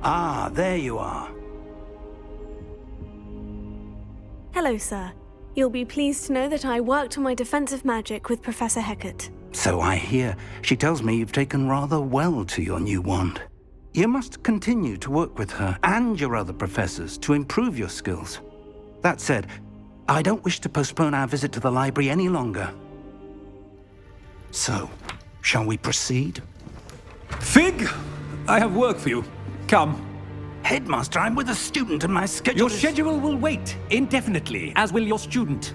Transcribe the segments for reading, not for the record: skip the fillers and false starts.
Ah, there you are. Hello, sir. You'll be pleased to know that I worked on my defensive magic with Professor Hecat. So I hear. She tells me you've taken rather well to your new wand. You must continue to work with her and your other professors to improve your skills. That said, I don't wish to postpone our visit to the library any longer. So, shall we proceed? Fig! I have work for you. Come. Headmaster, I'm with a student and my schedule Your schedule will wait indefinitely, as will your student.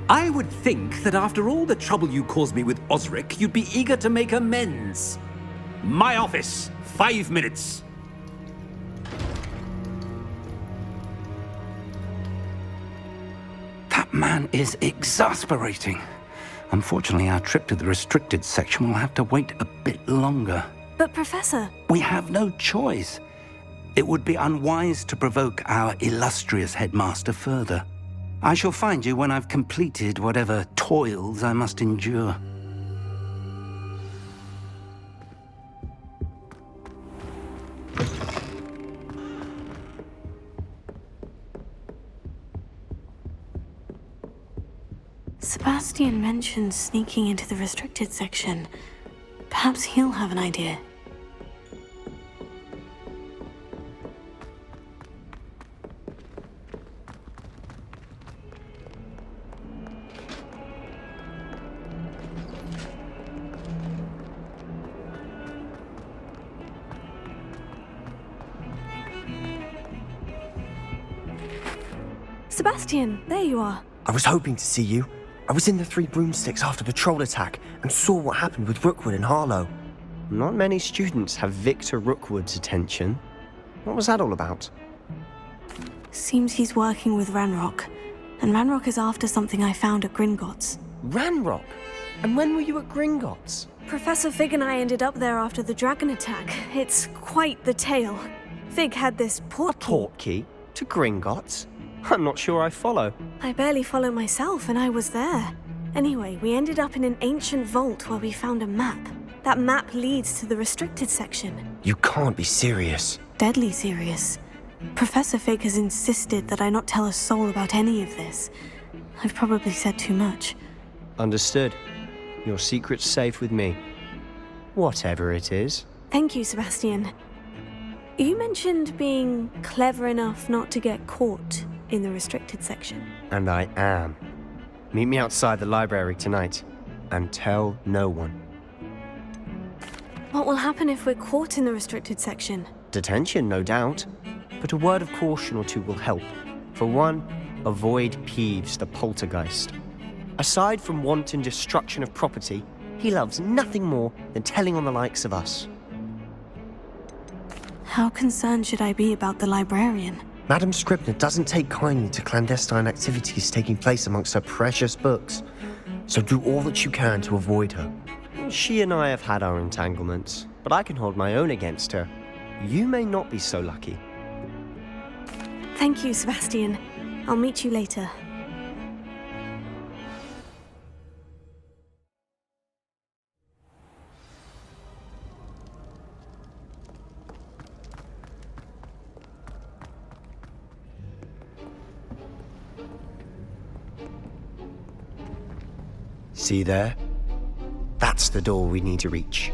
I would think that after all the trouble you caused me with Osric, you'd be eager to make amends. My office, 5 minutes. That man is exasperating. Unfortunately, our trip to the restricted section will have to wait a bit longer. But, Professor... We have no choice. It would be unwise to provoke our illustrious headmaster further. I shall find you when I've completed whatever toils I must endure. Sebastian mentioned sneaking into the restricted section. Perhaps he'll have an idea. Sebastian, there you are. I was hoping to see you. I was in the Three Broomsticks after the troll attack and saw what happened with Rookwood and Harlow. Not many students have Victor Rookwood's attention. What was that all about? Seems he's working with Ranrock. And Ranrock is after something I found at Gringotts. Ranrock? And when were you at Gringotts? Professor Fig and I ended up there after the dragon attack. It's quite the tale. Fig had this portkey. Portkey? To Gringotts? I'm not sure I follow. I barely follow myself, and I was there. Anyway, we ended up in an ancient vault where we found a map. That map leads to the restricted section. You can't be serious. Deadly serious. Professor Fig has insisted that I not tell a soul about any of this. I've probably said too much. Understood. Your secret's safe with me. Whatever it is. Thank you, Sebastian. You mentioned being clever enough not to get caught in the restricted section. And I am. Meet me outside the library tonight, and tell no one. What will happen if we're caught in the restricted section? Detention, no doubt. But a word of caution or two will help. For one, avoid Peeves, the poltergeist. Aside from wanton destruction of property, he loves nothing more than telling on the likes of us. How concerned should I be about the librarian? Madame Scribner doesn't take kindly to clandestine activities taking place amongst her precious books, so do all that you can to avoid her. She and I have had our entanglements, but I can hold my own against her. You may not be so lucky. Thank you, Sebastian. I'll meet you later. See there? That's the door we need to reach.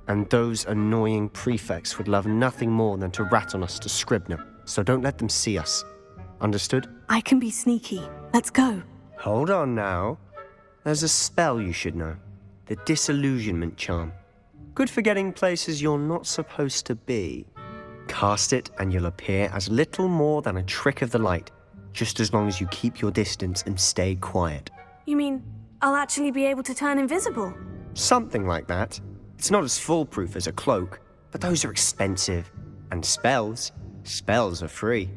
And those annoying prefects would love nothing more than to rat on us to Scribner, so don't let them see us. Understood? I can be sneaky. Let's go. Hold on now. There's a spell you should know. The Disillusionment Charm. Good for getting places you're not supposed to be. Cast it and you'll appear as little more than a trick of the light, just as long as you keep your distance and stay quiet. You mean I'll actually be able to turn invisible? Something like that. It's not as foolproof as a cloak, but those are expensive. And spells are free.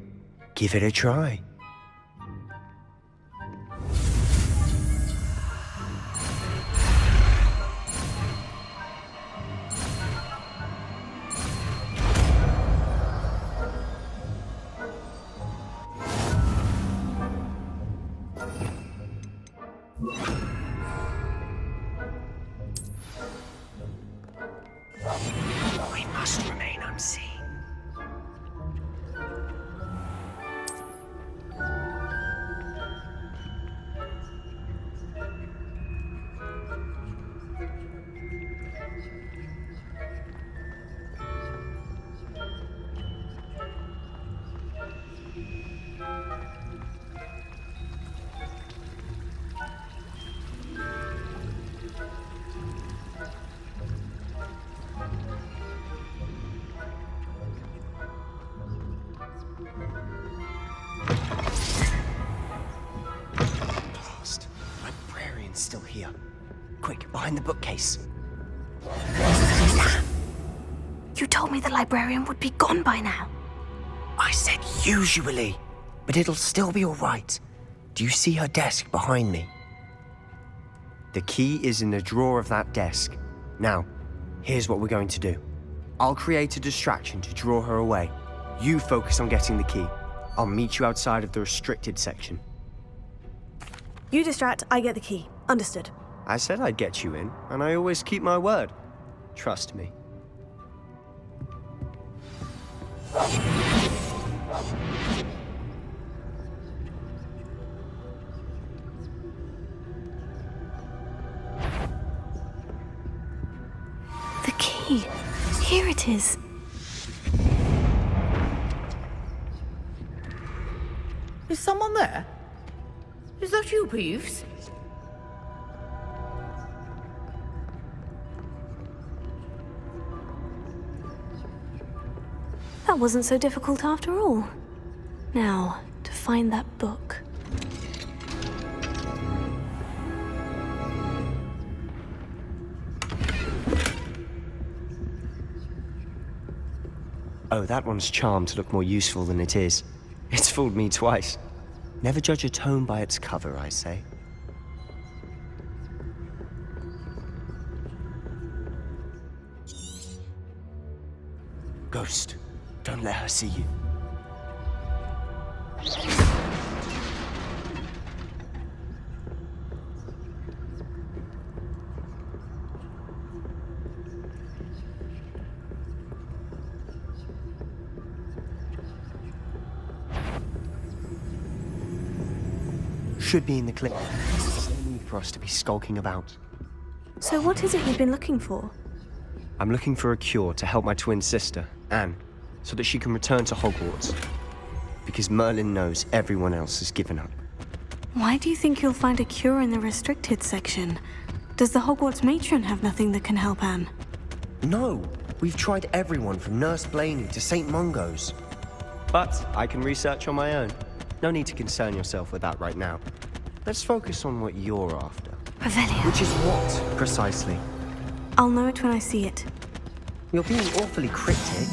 Give it a try. Blast. Librarian's still here. Quick, behind the bookcase. You told me the librarian would be gone by now. I said usually, but it'll still be all right. Do you see her desk behind me? The key is in the drawer of that desk. Now, here's what we're going to do. I'll create a distraction to draw her away. You focus on getting the key. I'll meet you outside of the restricted section. You distract, I get the key. Understood. I said I'd get you in, and I always keep my word. Trust me. The key. Here it is. Is someone there? Is that you, Peeves? That wasn't so difficult after all. Now, to find that book. Oh, that one's charmed to look more useful than it is. It's fooled me twice. Never judge a tome by its cover, I say. Ghost, don't let her see you. Should be in the clip. There's no need for us to be skulking about. So what is it you've been looking for? I'm looking for a cure to help my twin sister, Anne, so that she can return to Hogwarts. Because Merlin knows everyone else has given up. Why do you think you'll find a cure in the restricted section? Does the Hogwarts matron have nothing that can help Anne? No, we've tried everyone from Nurse Blaney to St. Mungo's. But I can research on my own. No need to concern yourself with that right now. Let's focus on what you're after. Revelio. Which is what, precisely? I'll know it when I see it. You're being awfully cryptic.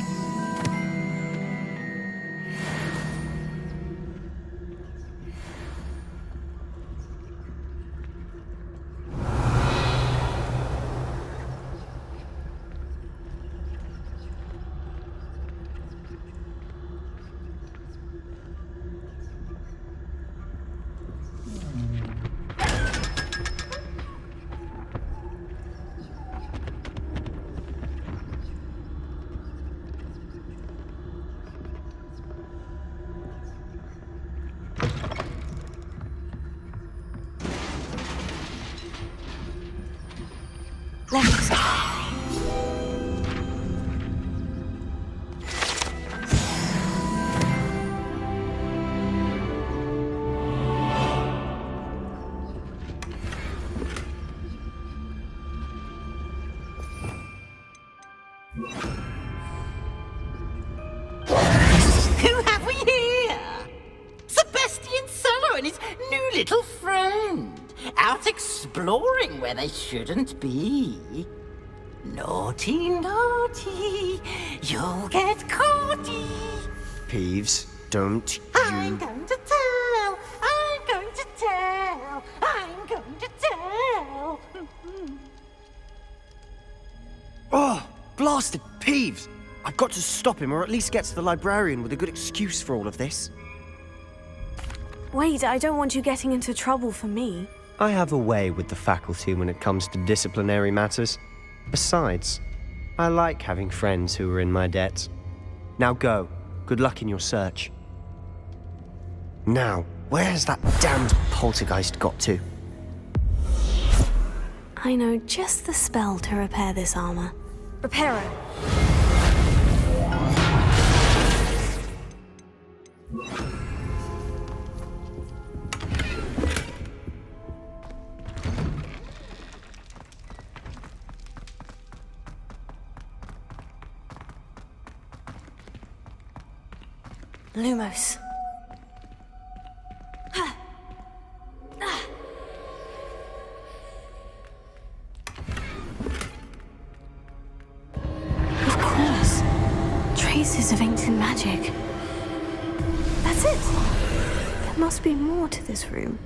Let's go. Who have we here? Sebastian Cello and his new little friend. Out exploring where they shouldn't be. Naughty, naughty, you'll get caughty. Peeves, don't I'm you... going to tell, I'm going to tell, I'm going to tell. Oh, blasted Peeves! I've got to stop him, or at least get to the librarian with a good excuse for all of this. Wait, I don't want you getting into trouble for me. I have a way with the faculty when it comes to disciplinary matters. Besides, I like having friends who are in my debt. Now go. Good luck in your search. Now, where's that damned poltergeist got to? I know just the spell to repair this armor. Reparo. Lumos. Of course. Traces of ancient magic. That's it. There must be more to this room.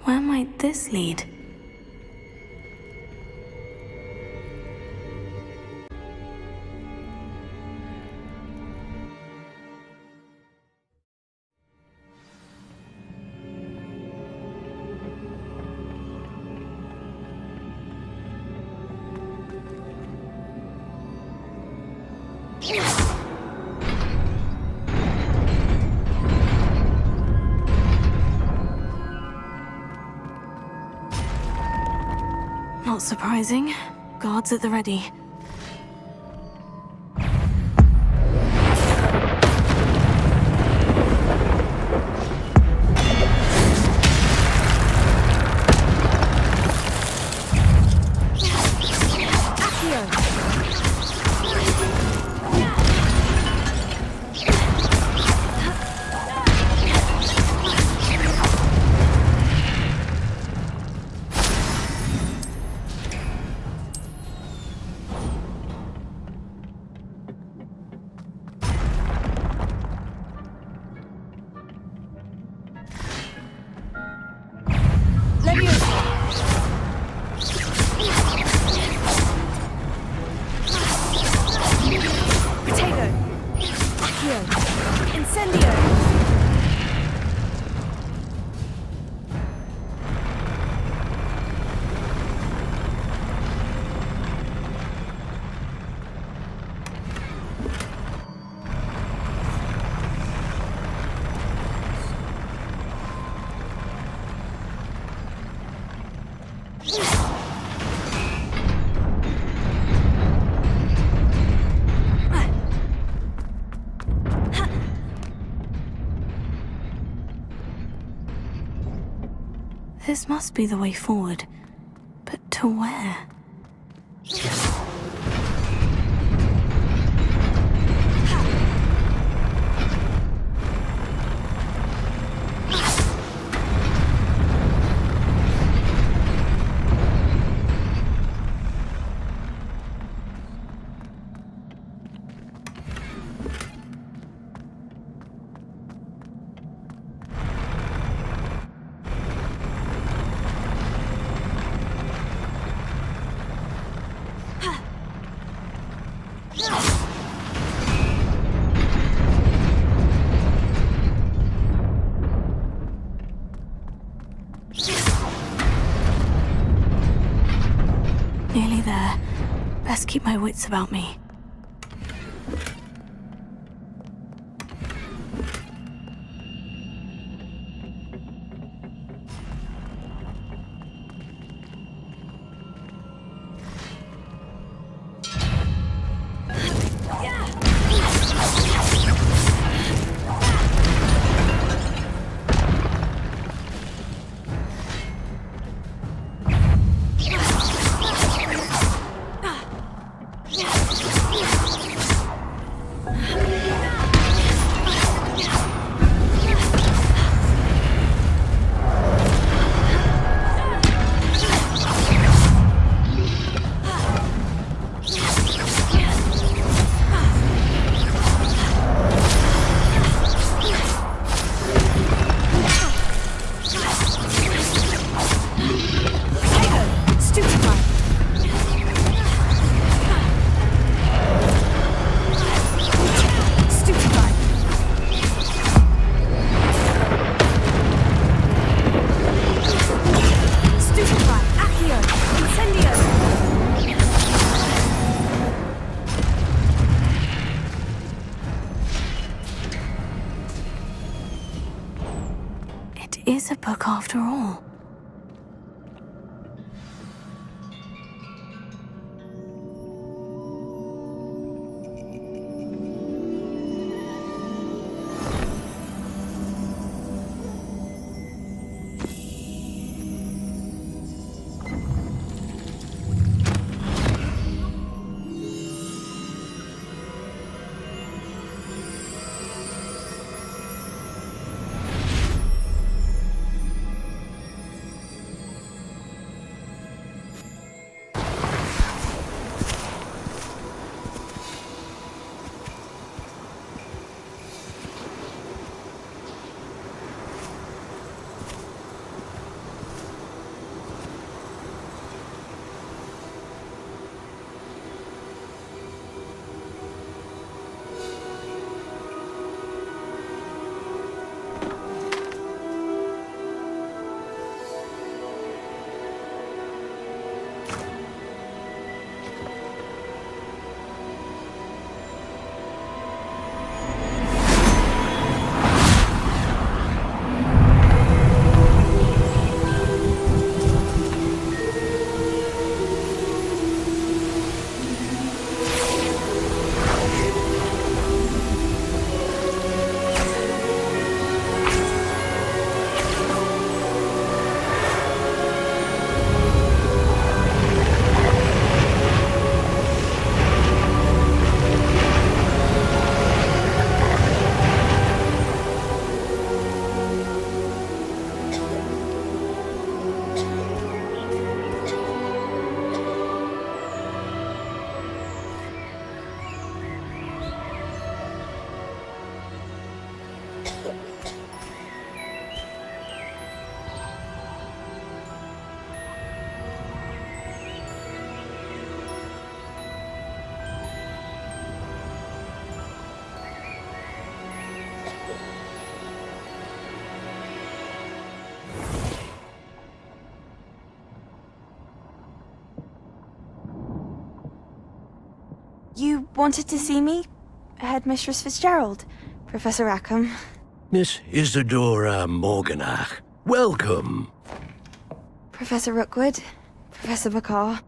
Where might this lead? Not surprising. Guards at the ready. This must be the way forward. But to where? Nearly there. Best keep my wits about me. Yeah. a book after all. You wanted to see me? Headmistress Fitzgerald? Professor Rackham? Miss Isadora Morganach, welcome. Professor Rookwood? Professor Bakar?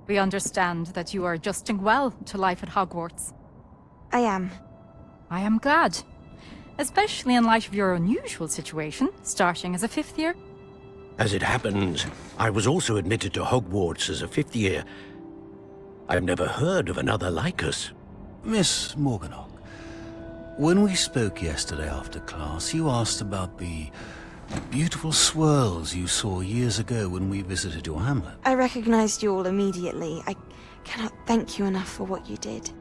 We understand that you are adjusting well to life at Hogwarts. I am. I am glad. Especially in light of your unusual situation, starting as a fifth year. As it happens, I was also admitted to Hogwarts as a fifth year. I've never heard of another like us. Miss Morganach, when we spoke yesterday after class, you asked about the beautiful swirls you saw years ago when we visited your hamlet. I recognized you all immediately. I cannot thank you enough for what you did.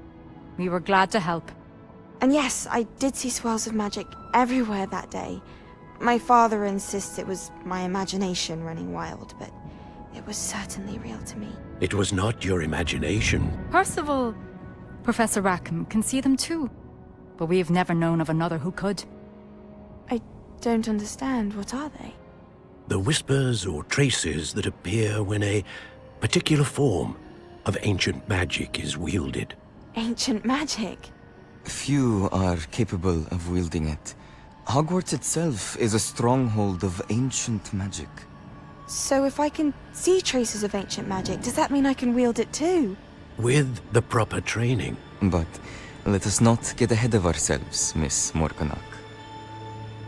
We were glad to help. And yes, I did see swirls of magic everywhere that day. My father insists it was my imagination running wild, but it was certainly real to me. It was not your imagination. Percival, Professor Rackham can see them too. But we have never known of another who could. I don't understand. What are they? The whispers or traces that appear when a particular form of ancient magic is wielded. Ancient magic? Few are capable of wielding it. Hogwarts itself is a stronghold of ancient magic. So if I can see traces of ancient magic, does that mean I can wield it too? With the proper training. But let us not get ahead of ourselves, Miss Morganach.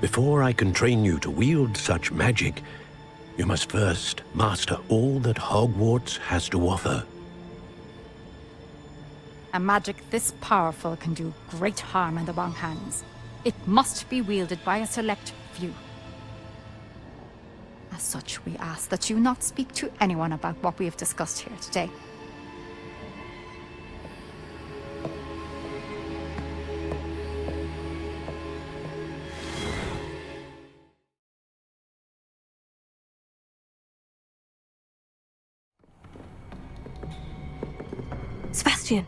Before I can train you to wield such magic, you must first master all that Hogwarts has to offer. A magic this powerful can do great harm in the wrong hands. It must be wielded by a select few. As such, we ask that you not speak to anyone about what we have discussed here today. Sebastian!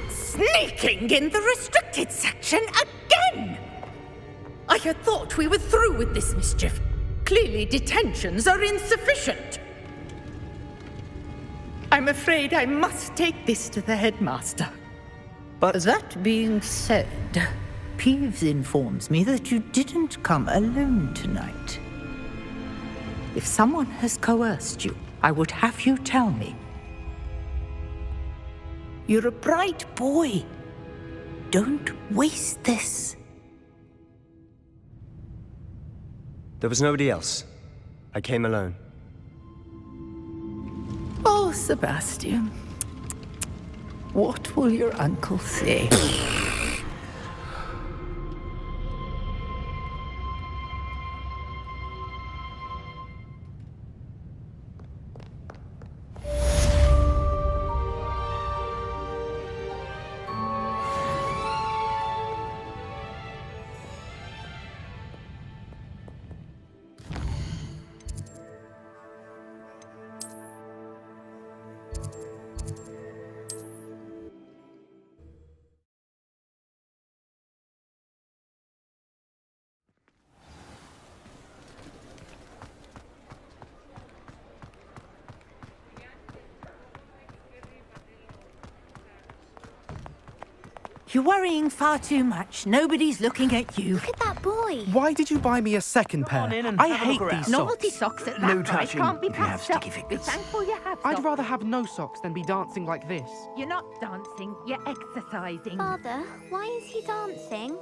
Sneaking in the restricted section again! I had thought we were through with this mischief. Clearly detentions are insufficient. I'm afraid I must take this to the headmaster. But that being said, Peeves informs me that you didn't come alone tonight. If someone has coerced you, I would have you tell me. You're a bright boy. Don't waste this. There was nobody else. I came alone. Oh, Sebastian. What will your uncle say? You're worrying far too much. Nobody's looking at you. Look at that boy. Why did you buy me a second pair? I hate these socks. Novelty socks at that price can't be passed up. Be thankful you have I'd socks. rather have no socks than be dancing like this. You're not dancing, you're exercising. Father, why is he dancing?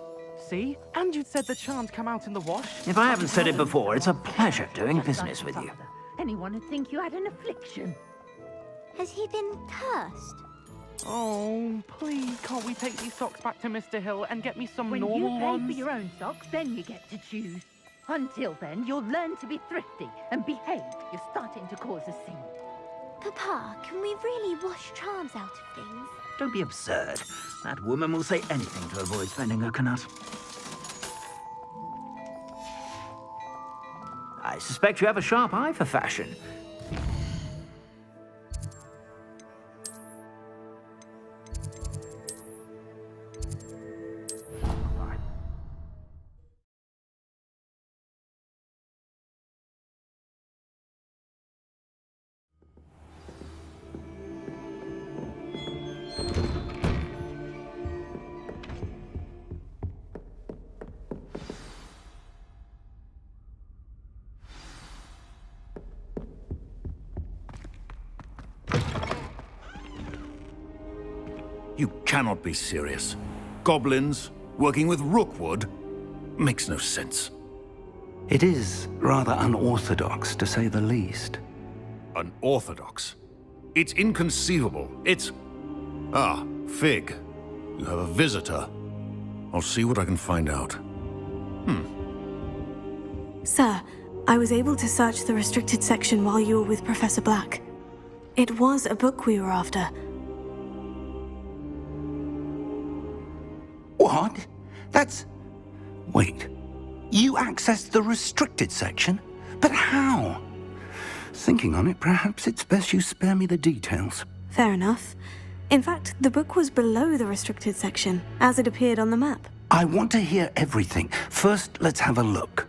See? And you'd said the charm'd come out in the wash. If I haven't said it before, it's a pleasure doing business with you. Anyone would think you had an affliction. Has he been cursed? Oh, please, can't we take these socks back to Mr. Hill and get me some When normal you pay ones? for your own socks, then you get to choose. Until then, you'll learn to be thrifty and behave. You're starting to cause a scene. Papa, can we really wash charms out of things? Don't be absurd. That woman will say anything to avoid spending her canut. I suspect you have a sharp eye for fashion. You cannot be serious. Goblins working with Rookwood makes no sense. It is rather unorthodox, to say the least. Unorthodox? It's inconceivable. It's... Ah, Fig. You have a visitor. I'll see what I can find out. Sir, I was able to search the restricted section while you were with Professor Black. It was a book we were after. What? That's... Wait. You accessed the restricted section? But how? Thinking on it, perhaps it's best you spare me the details. Fair enough. In fact, the book was below the restricted section, as it appeared on the map. I want to hear everything. First, let's have a look.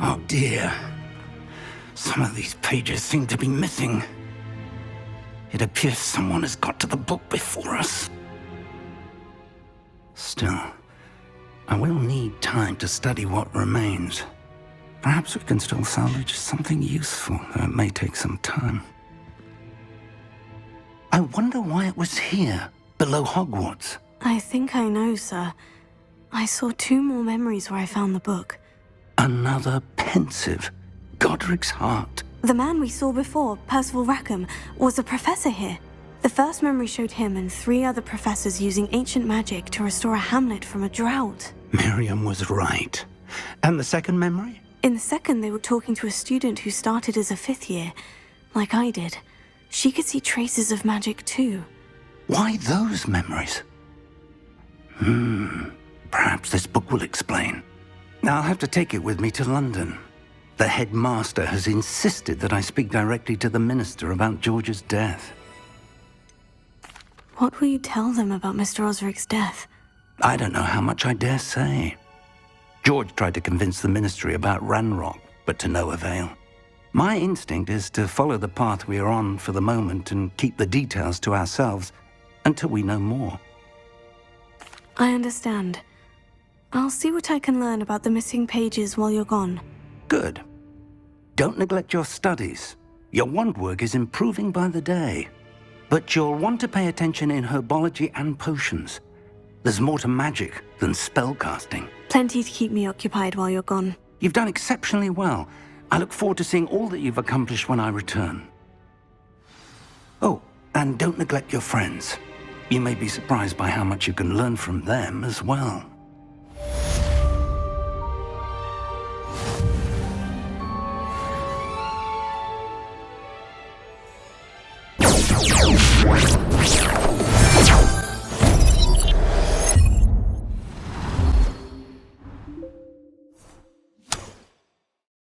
Oh dear. Some of these pages seem to be missing. It appears someone has got to the book before us. Still, I will need time to study what remains. Perhaps we can still salvage something useful, though it may take some time. I wonder why it was here, below Hogwarts. I think I know, sir. I saw 2 more memories where I found the book. Another pensive. Godric's heart. The man we saw before, Percival Rackham, was a professor here. The first memory showed him and 3 other professors using ancient magic to restore a hamlet from a drought. Miriam was right. And the second memory? In the second, they were talking to a student who started as a 5th year, like I did. She could see traces of magic too. Why those memories? Perhaps this book will explain. I'll have to take it with me to London. The headmaster has insisted that I speak directly to the minister about George's death. What will you tell them about Mr. Osric's death? I don't know how much I dare say. George tried to convince the Ministry about Ranrock, but to no avail. My instinct is to follow the path we are on for the moment and keep the details to ourselves until we know more. I understand. I'll see what I can learn about the missing pages while you're gone. Good. Don't neglect your studies. Your wand work is improving by the day. But you'll want to pay attention in herbology and potions. There's more to magic than spellcasting. Plenty to keep me occupied while you're gone. You've done exceptionally well. I look forward to seeing all that you've accomplished when I return. Oh, and don't neglect your friends. You may be surprised by how much you can learn from them as well. What?